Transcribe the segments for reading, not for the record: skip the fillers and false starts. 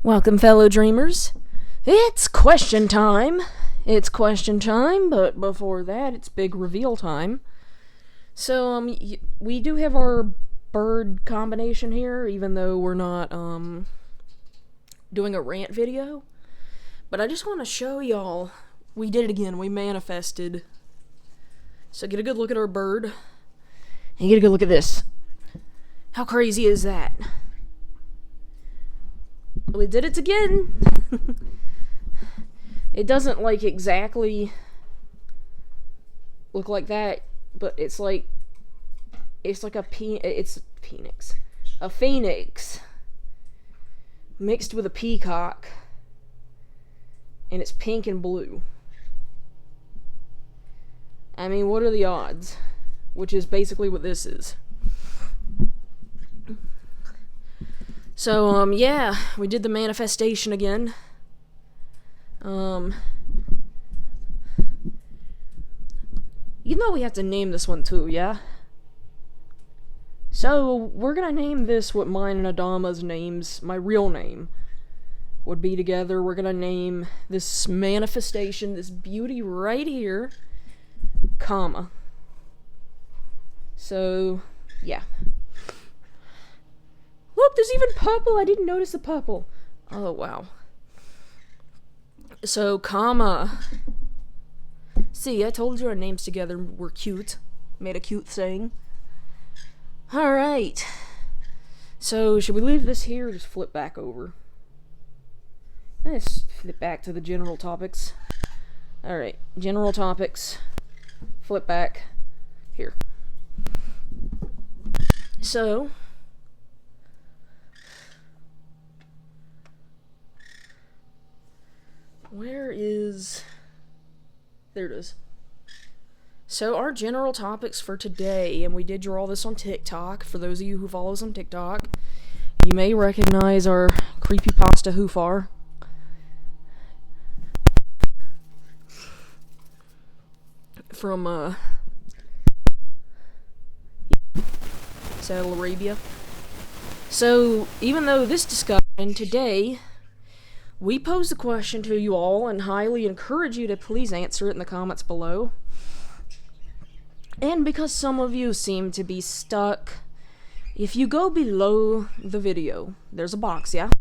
Welcome, fellow dreamers. It's question time. It's question time, but before that, it's big reveal time. So, we do have our bird combination here, even though we're not, doing a rant video. But I just want to show y'all, we did it again, we manifested. So get a good look at our bird, and get a good look at this. How crazy is that? We did it again. It doesn't like exactly look like that, but it's like a phoenix mixed with a peacock, and it's pink and blue. I mean, what are the odds? Which is basically what this is. So, yeah, we did the manifestation again. You know we have to name this one too, yeah? So, we're gonna name this what mine and Adama's names, my real name, would be together. We're gonna name this manifestation, this beauty right here, comma. So, yeah. Look, there's even purple. I didn't notice the purple. Oh, wow. So, comma. See, I told you our names together were cute. Made a cute thing. Alright. So, should we leave this here or just flip back over? Let's flip back to the general topics. Alright, general topics. Flip back. Here. So, where is... There it is. So, our general topics for today, and we did draw this on TikTok, for those of you who follow us on TikTok, you may recognize our Creepypasta hoofar. From, Saddle Arabia. So, even though this discussion today, we pose the question to you all and highly encourage you to please answer it in the comments below. And because some of you seem to be stuck, if you go below the video, there's a box, yeah?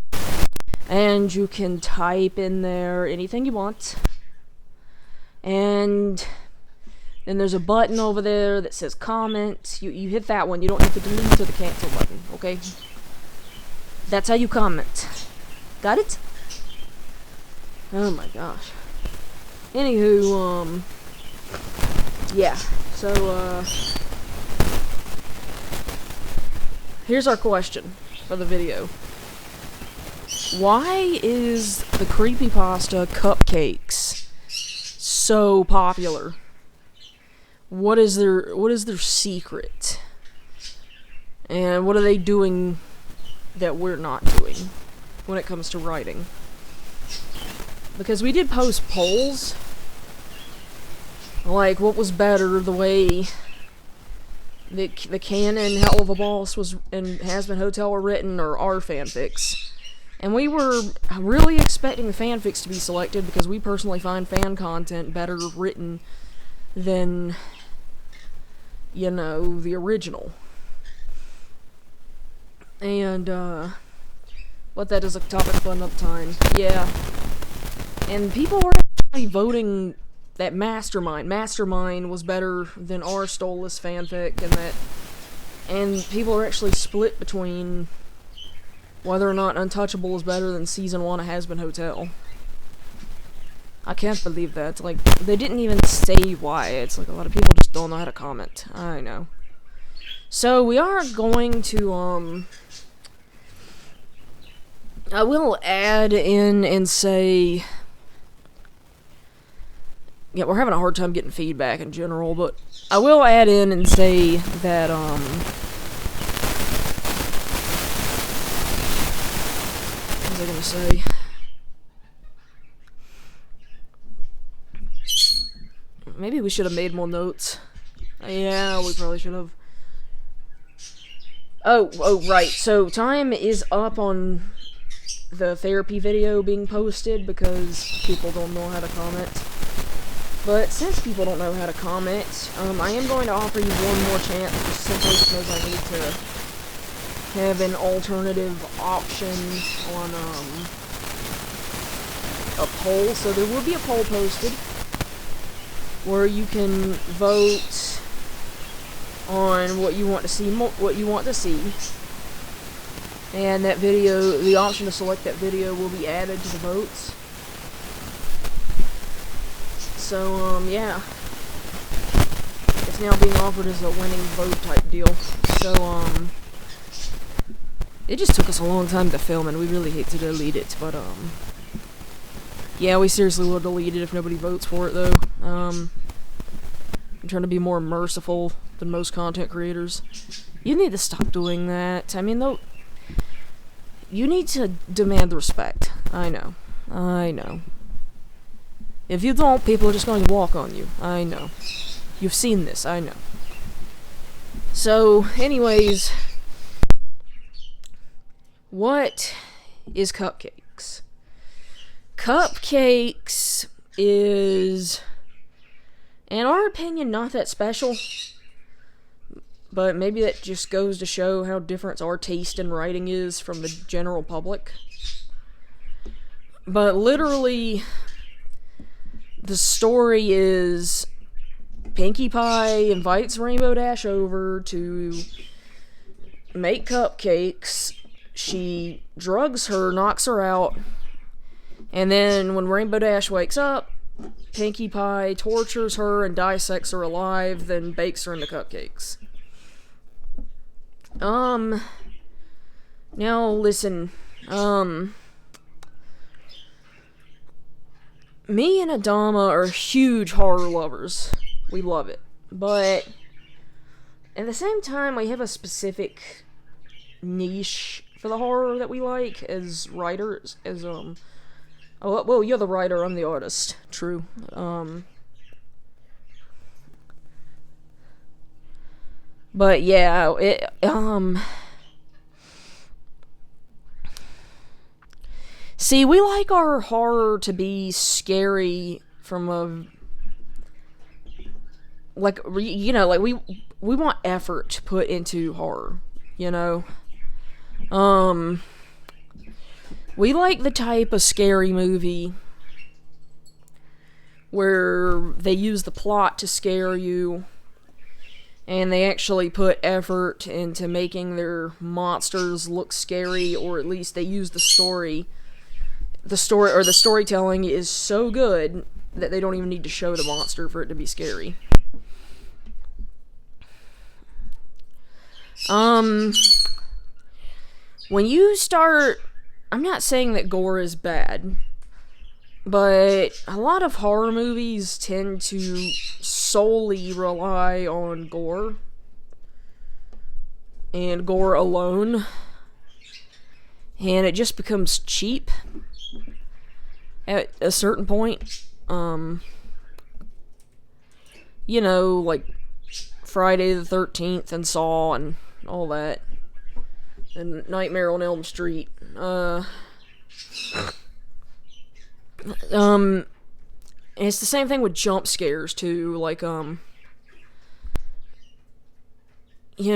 And you can type in there anything you want. And then there's a button over there that says comment. You hit that one. You don't hit the delete or the cancel button, okay? That's how you comment. Got it? Oh my gosh. Anywho, yeah. So, here's our question for the video. Why is the creepypasta Cupcakes so popular? What is their secret? And what are they doing that we're not doing when it comes to writing? Because we did post polls, like what was better, the way the canon Hell of a Boss was and Has Been Hotel were written, or our fanfics. And we were really expecting the fanfics to be selected because we personally find fan content better written than, you know, the original. And, what that is a topic for another time. Yeah. And people were actually voting that Mastermind was better than our Stoleless fanfic, and people are actually split between whether or not Untouchable is better than Season 1 of Has Been Hotel. I can't believe that. Like, they didn't even say why. It's like a lot of people just don't know how to comment. I know. So, we are going to, I will add in and say... Yeah, we're having a hard time getting feedback in general, but I will add in and say that, what was I gonna say? Maybe we should have made more notes. Yeah, we probably should have. Oh, right. So, time is up on the therapy video being posted because people don't know how to comment. But since people don't know how to comment, I am going to offer you one more chance, just simply because I need to have an alternative option on a poll. So there will be a poll posted where you can vote on what you want to see, and that video, the option to select that video, will be added to the votes. So yeah, it's now being offered as a winning vote type deal. So it just took us a long time to film, and we really hate to delete it, but yeah, we seriously will delete it if nobody votes for it, though. I'm trying to be more merciful than most content creators. You need to stop doing that. I mean, though, you need to demand respect. I know. If you don't, people are just going to walk on you. I know. You've seen this. I know. So, anyways, what is Cupcakes? Cupcakes is, in our opinion, not that special, but maybe that just goes to show how different our taste in writing is from the general public. But literally, the story is Pinkie Pie invites Rainbow Dash over to make cupcakes. She drugs her, knocks her out, and then when Rainbow Dash wakes up, Pinkie Pie tortures her and dissects her alive, then bakes her into cupcakes. Now listen, me and Adama are huge horror lovers. We love it. But at the same time, we have a specific niche for the horror that we like as writers, as oh, well, you're the writer, I'm the artist. True. But yeah, see, we like our horror to be scary from a, like, you know, like, we want effort put into horror, you know? We like the type of scary movie where they use the plot to scare you, and they actually put effort into making their monsters look scary, or at least they use the story. The storytelling is so good that they don't even need to show the monster for it to be scary. When you start, I'm not saying that gore is bad, but a lot of horror movies tend to solely rely on gore, and gore alone, and it just becomes cheap at a certain point. You know, like Friday the 13th and Saw and all that, and Nightmare on Elm Street. And it's the same thing with jump scares too, like, you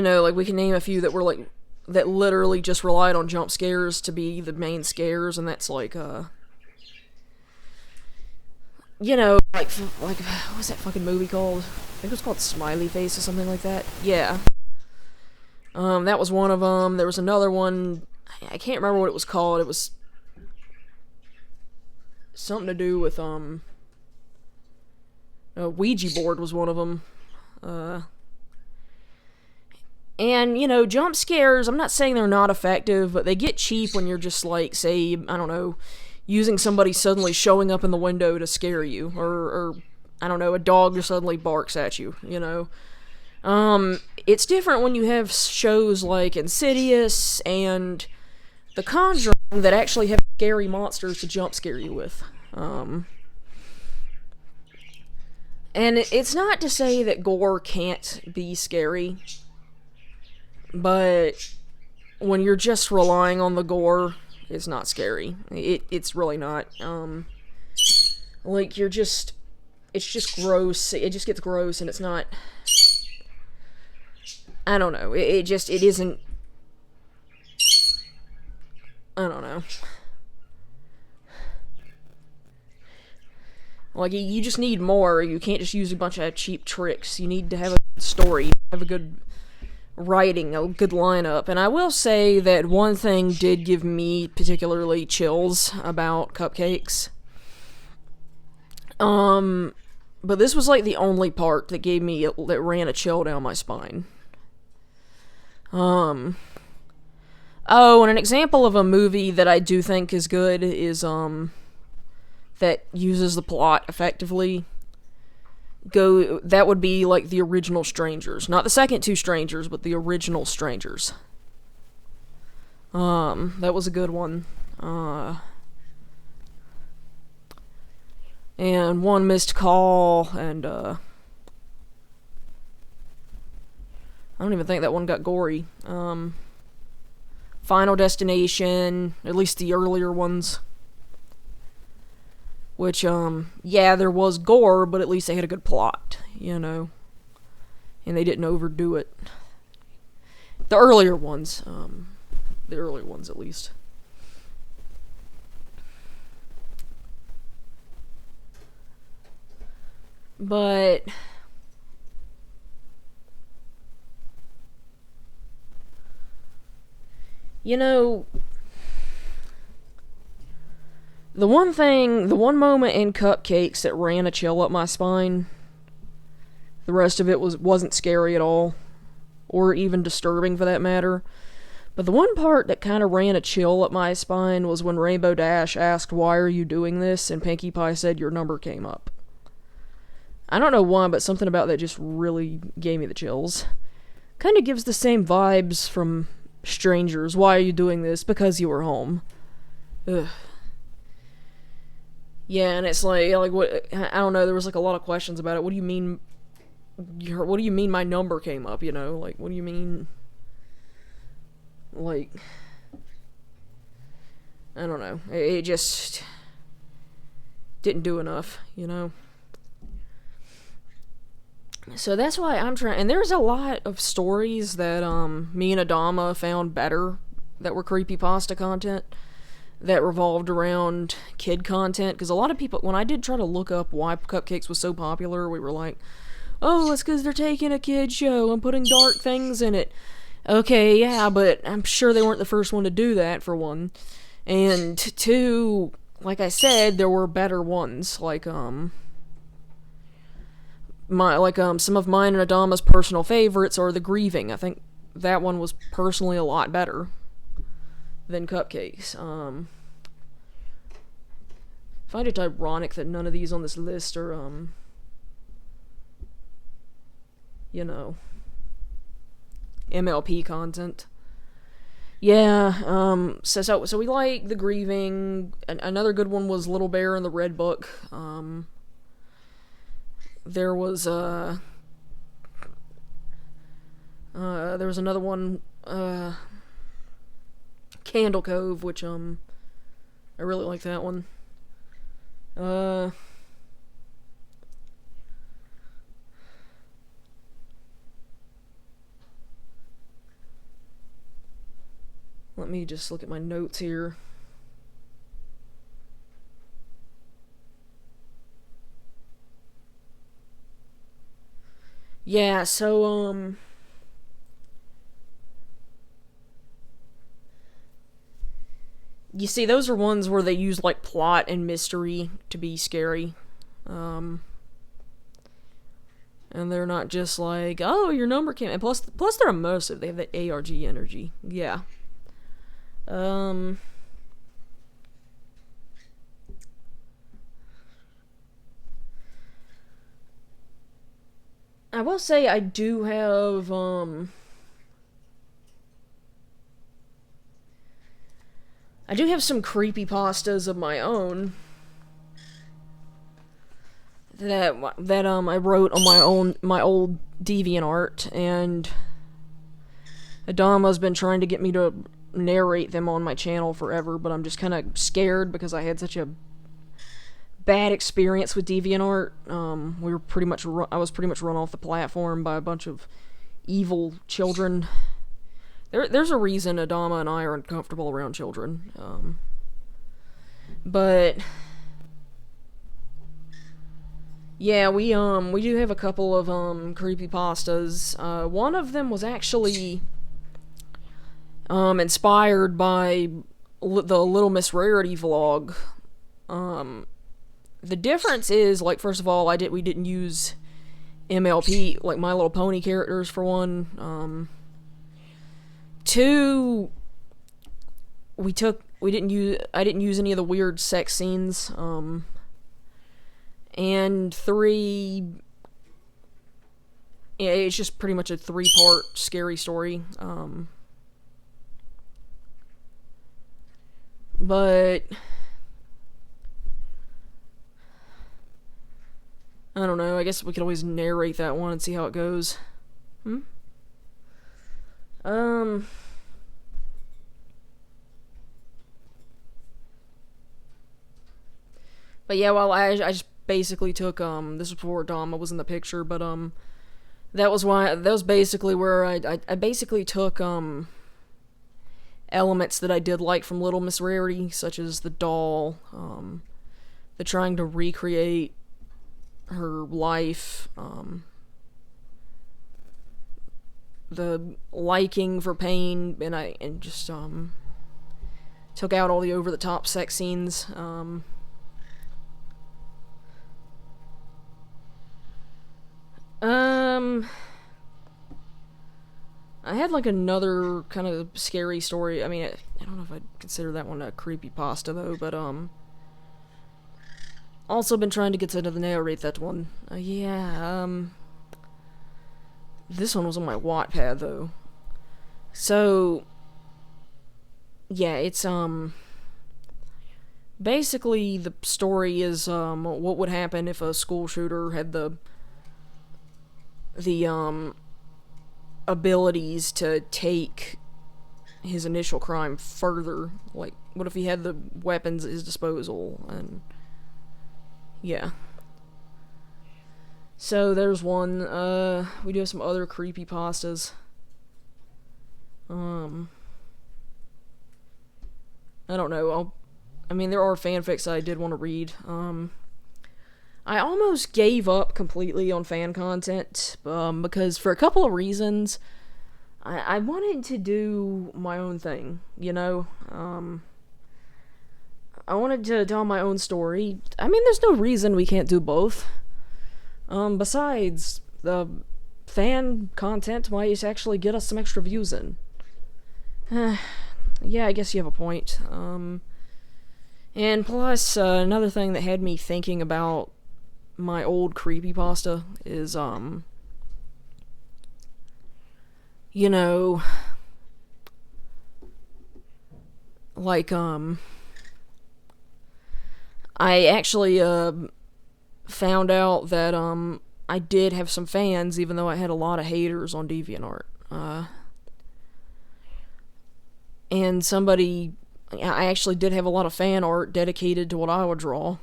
know, like, we can name a few that were, like, that literally just relied on jump scares to be the main scares, and that's, like, you know, like, what was that fucking movie called? I think it was called Smiley Face or something like that. Yeah. That was one of them. There was another one, I can't remember what it was called. It was something to do with, a Ouija board was one of them. And, you know, jump scares, I'm not saying they're not effective, but they get cheap when you're just, like, say, I don't know, using somebody suddenly showing up in the window to scare you, or I don't know, a dog just suddenly barks at you, you know? It's different when you have shows like Insidious and The Conjuring that actually have scary monsters to jump scare you with. And it's not to say that gore can't be scary, but when you're just relying on the gore, It's not scary. It's really not. Like, it's just gross. It just gets gross, and it's not... I don't know. It isn't... I don't know. Like, you just need more. You can't just use a bunch of cheap tricks. You need to have a good story, have a good writing, a good lineup. And I will say that one thing did give me particularly chills about Cupcakes. But this was like the only part that that ran a chill down my spine. Oh, and an example of a movie that I do think is good is, that uses the plot effectively. That would be like the original Strangers. Not the second two Strangers, but the original Strangers. That was a good one. And One Missed Call, and, I don't even think that one got gory. Final Destination, at least the earlier ones. Which, yeah, there was gore, but at least they had a good plot, you know. And they didn't overdo it. The earlier ones at least. But... you know... The one moment in Cupcakes that ran a chill up my spine, the rest of it wasn't scary at all, or even disturbing for that matter. But the one part that kind of ran a chill up my spine was when Rainbow Dash asked, "Why are you doing this?" and Pinkie Pie said, "Your number came up." I don't know why, but something about that just really gave me the chills. Kind of gives the same vibes from Strangers. Why are you doing this? Because you were home. Ugh. Yeah, and it's like what, I don't know, there was like a lot of questions about it. What do you mean my number came up, you know? Like, what do you mean? Like, I don't know. It just didn't do enough, you know? So that's why I'm trying, and there's a lot of stories that, me and Adama found better that were creepypasta content, that revolved around kid content, because a lot of people, when I did try to look up why Cupcakes was so popular, we were like, oh, it's because they're taking a kid show and putting dark things in it. Okay, yeah, but I'm sure they weren't the first one to do that, for one. And two, like I said, there were better ones, like, some of mine and Adama's personal favorites are The Grieving. I think that one was personally a lot better than Cupcakes. I find it ironic that none of these on this list are, you know, MLP content. Yeah, so we like The Grieving. Another good one was Little Bear and the Red Book. There was another one, Candle Cove, which, I really like that one. Let me just look at my notes here. Yeah, so, you see, those are ones where they use, like, plot and mystery to be scary. And they're not just like, oh, your number came... And plus they're immersive. They have that ARG energy. Yeah. I will say I do have, I do have some creepypastas of my own that I wrote on my old DeviantArt, and Adama's been trying to get me to narrate them on my channel forever, but I'm just kind of scared because I had such a bad experience with DeviantArt. I was pretty much run off the platform by a bunch of evil children. There's a reason Adama and I are uncomfortable around children. But yeah, we do have a couple of creepypastas. One of them was actually inspired by the Little Miss Rarity vlog. The difference is, like, first of all, we didn't use MLP, like My Little Pony characters, for one. Two, I didn't use any of the weird sex scenes. And three, yeah, it's just pretty much a 3-part scary story. But I don't know, I guess we could always narrate that one and see how it goes. But yeah, well, I just basically took, this was before Dama was in the picture, but, that was basically where I basically took, elements that I did like from Little Miss Rarity, such as the doll, the trying to recreate her life, the liking for pain, and just took out all the over-the-top sex scenes. I had like another kind of scary story. I mean, I don't know if I'd consider that one a creepypasta though, but also been trying to get to narrate that one. This one was on my Wattpad though. So yeah, it's basically the story is what would happen if a school shooter had the abilities to take his initial crime further. Like, what if he had the weapons at his disposal? And yeah. So there's one. We do have some other creepypastas. I don't know. I mean, there are fanfics I did want to read. I almost gave up completely on fan content, because for a couple of reasons. I wanted to do my own thing, you know? I wanted to tell my own story. I mean, there's no reason we can't do both. Besides, the fan content might actually get us some extra views in. Yeah, I guess you have a point. And plus, another thing that had me thinking about my old creepypasta is, you know, like, I actually, found out that, I did have some fans, even though I had a lot of haters on DeviantArt. And I actually did have a lot of fan art dedicated to what I would draw.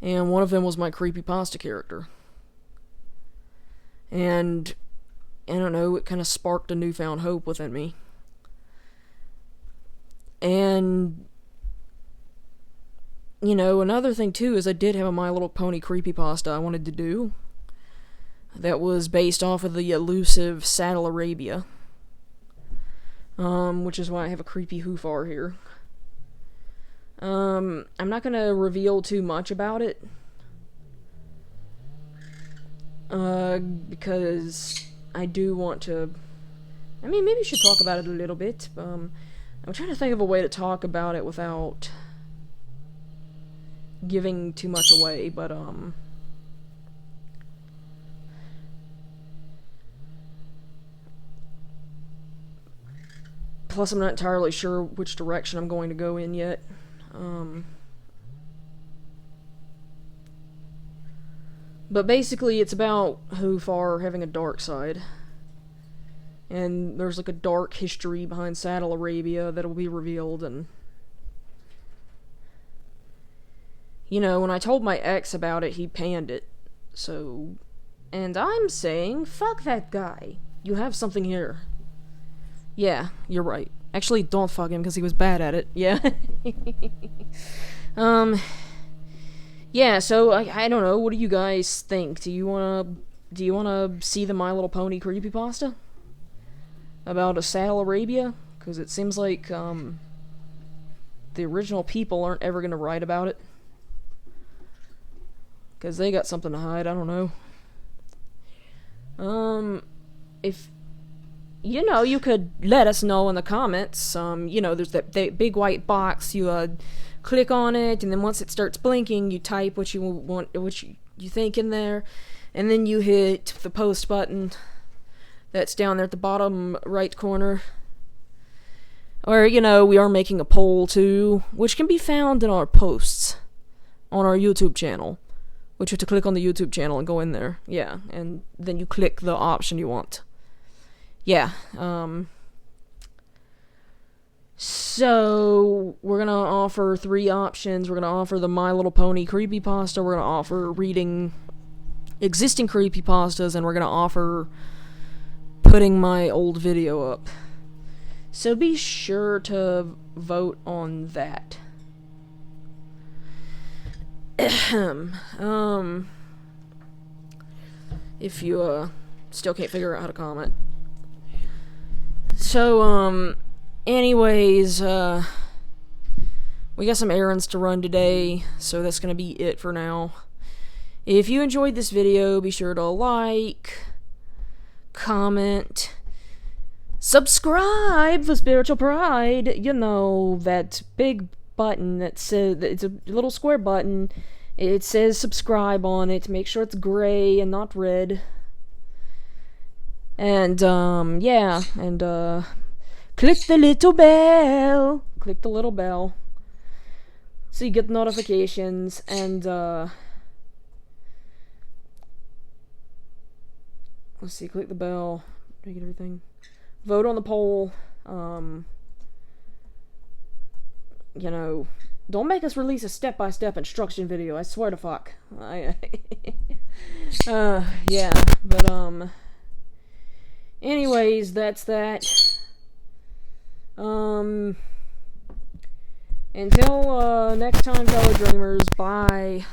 And one of them was my creepypasta character. And I don't know, it kind of sparked a newfound hope within me. And, you know, another thing too is I did have a My Little Pony creepypasta I wanted to do. That was based off of the elusive Saddle Arabia. Which is why I have a creepy hoofar here. I'm not gonna reveal too much about it. Because I do want to... I mean, maybe we should talk about it a little bit. I'm trying to think of a way to talk about it without giving too much away, but, plus I'm not entirely sure which direction I'm going to go in yet. But basically it's about Hoofar having a dark side. And there's like a dark history behind Saddle Arabia that'll be revealed, and you know, when I told my ex about it, he panned it. So, and I'm saying, fuck that guy. You have something here. Yeah, you're right. Actually, don't fuck him, because he was bad at it. Yeah. Yeah, so, I don't know, what do you guys think? Do you wanna see the My Little Pony creepypasta? About a Saddle Arabia? Because it seems like, the original people aren't ever gonna write about it. Because they got something to hide, I don't know. If, you know, you could let us know in the comments. You know, there's that big white box, you, click on it, and then once it starts blinking, you type what you want, what you think in there, and then you hit the post button that's down there at the bottom right corner. Or, you know, we are making a poll too, which can be found in our posts on our YouTube channel. Which you have to click on the YouTube channel and go in there. Yeah, and then you click the option you want. Yeah, so, we're gonna offer 3 options. We're gonna offer the My Little Pony creepypasta, we're gonna offer reading existing creepypastas, and we're gonna offer putting my old video up. So be sure to vote on that. If you, still can't figure out how to comment. So, anyways, we got some errands to run today, so that's gonna be it for now. If you enjoyed this video, be sure to like, comment, subscribe for Spiritual Pride. You know, that big button that says, it's a little square button. It says subscribe on it. Make sure it's gray and not red. And, yeah, and, click the little bell. Click the little bell. So you get notifications, and, let's see, click the bell. Do I get everything? Vote on the poll. You know, don't make us release a step-by-step instruction video, I swear to fuck. Yeah, but, anyways, that's that. Until, next time, fellow dreamers, bye.